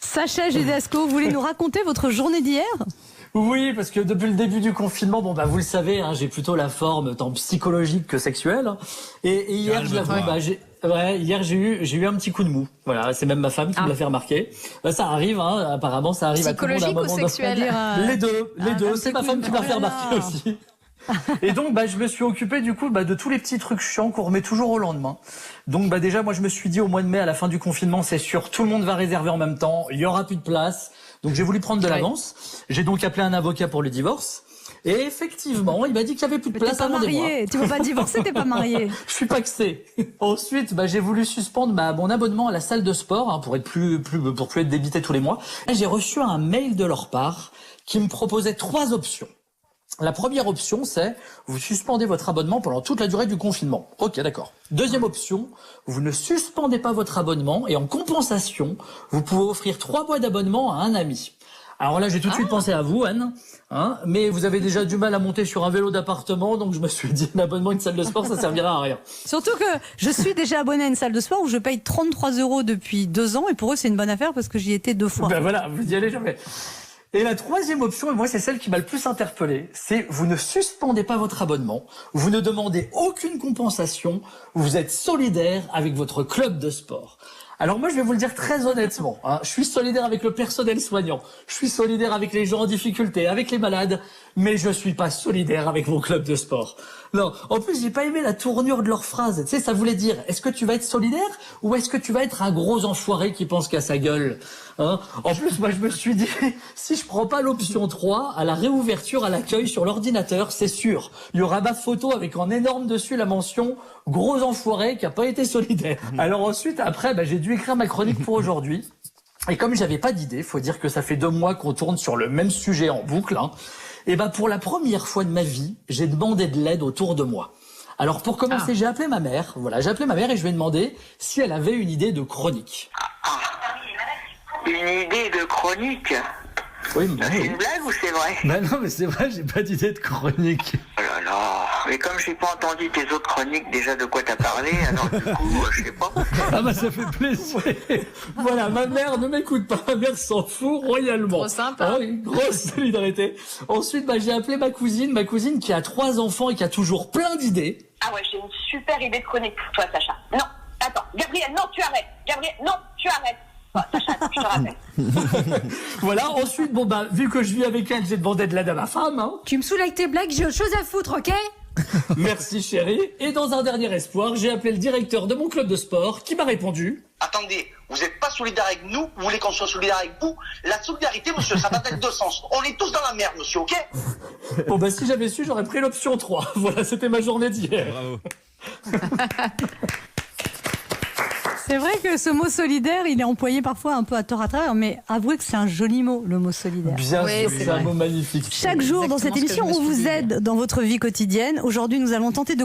Sacha Judasco, vous voulez nous raconter votre journée d'hier ? Oui, parce que depuis le début du confinement, vous le savez, j'ai plutôt la forme tant psychologique que sexuelle. Et hier, je l'avoue, hier j'ai eu un petit coup de mou. Voilà, c'est même ma femme qui me l'a fait remarquer. Ça arrive, apparemment, ça arrive à tout le monde à un moment. Psychologique ou sexuel Les deux. C'est ma femme qui me l'a fait remarquer aussi. Et donc, je me suis occupé du coup de tous les petits trucs chiants qu'on remet toujours au lendemain. Donc, déjà, moi, je me suis dit au mois de mai, à la fin du confinement, c'est sûr, tout le monde va réserver en même temps, il y aura plus de place. Donc, j'ai voulu prendre de l'avance. J'ai donc appelé un avocat pour le divorce. Et effectivement, il m'a dit qu'il y avait plus de place avant des mois. Tu veux pas divorcer, t'es pas marié. Je suis pacsé. Ensuite, j'ai voulu suspendre mon abonnement à la salle de sport pour plus être débité tous les mois. Et j'ai reçu un mail de leur part qui me proposait 3 options. La première option, c'est vous suspendez votre abonnement pendant toute la durée du confinement. Ok, d'accord. Deuxième option, vous ne suspendez pas votre abonnement et en compensation, vous pouvez offrir 3 mois d'abonnement à un ami. Alors là, j'ai tout de suite pensé à vous, Anne, mais vous avez déjà du mal à monter sur un vélo d'appartement, donc je me suis dit un abonnement à une salle de sport, ça servira à rien. Surtout que je suis déjà abonnée à une salle de sport où je paye 33 € depuis 2 ans et pour eux, c'est une bonne affaire parce que j'y étais 2 fois. Voilà, vous y allez jamais. Et la troisième option, et moi c'est celle qui m'a le plus interpellé, c'est vous ne suspendez pas votre abonnement, vous ne demandez aucune compensation, vous êtes solidaire avec votre club de sport. Alors moi je vais vous le dire très honnêtement, je suis solidaire avec le personnel soignant, je suis solidaire avec les gens en difficulté, avec les malades, mais je suis pas solidaire avec mon club de sport. Non, en plus j'ai pas aimé la tournure de leur phrase, tu sais, ça voulait dire, est-ce que tu vas être solidaire ou est-ce que tu vas être un gros enfoiré qui pense qu'à sa gueule ? En plus, moi je me suis dit, si je prends pas l'option 3, à la réouverture à l'accueil sur l'ordinateur, c'est sûr, il y aura ma photo avec en énorme dessus la mention « gros enfoiré qui a pas été solidaire ». Alors ensuite, après, j'ai dû écrire ma chronique pour aujourd'hui. Et comme j'avais pas d'idée, faut dire que ça fait 2 mois qu'on tourne sur le même sujet en boucle, et pour la première fois de ma vie, j'ai demandé de l'aide autour de moi. Alors pour commencer, j'ai appelé ma mère, et je lui ai demandé si elle avait une idée de chronique. Une idée de chronique? Oui, c'est une blague ou c'est vrai? Non, mais c'est vrai, j'ai pas d'idée de chronique. Oh là là, mais comme j'ai pas entendu tes autres chroniques déjà de quoi t'as parlé, alors du coup, je sais pas. Ça fait plaisir. Voilà, ma mère ne m'écoute pas, ma mère s'en fout royalement. Trop sympa. Grosse solidarité. Ensuite, j'ai appelé ma cousine qui a 3 enfants et qui a toujours plein d'idées. Ah ouais, j'ai une super idée de chronique pour toi, Sacha. Non, attends, Gabriel, non, tu arrêtes. Gabriel, non, tu arrêtes. Sacha, je te rappelle. Voilà, ensuite, vu que je vis avec elle, j'ai demandé de l'aide à ma femme. Tu me saoules avec tes blagues, j'ai autre chose à foutre, ok? Merci chérie. Et dans un dernier espoir, j'ai appelé le directeur de mon club de sport qui m'a répondu. Attendez, vous n'êtes pas solidaire avec nous, vous voulez qu'on soit solidaire avec vous? La solidarité, monsieur, ça va dans 2 sens. On est tous dans la merde, monsieur, ok? Si j'avais su, j'aurais pris l'option 3. Voilà, c'était ma journée d'hier. Bravo. C'est vrai que ce mot solidaire, il est employé parfois un peu à tort à travers, mais avouez que c'est un joli mot, le mot solidaire. Bien Oui, sûr, c'est c'est un vrai. mot magnifique. Chaque jour dans cette émission, on vous aide dans votre vie quotidienne. Aujourd'hui, nous allons tenter de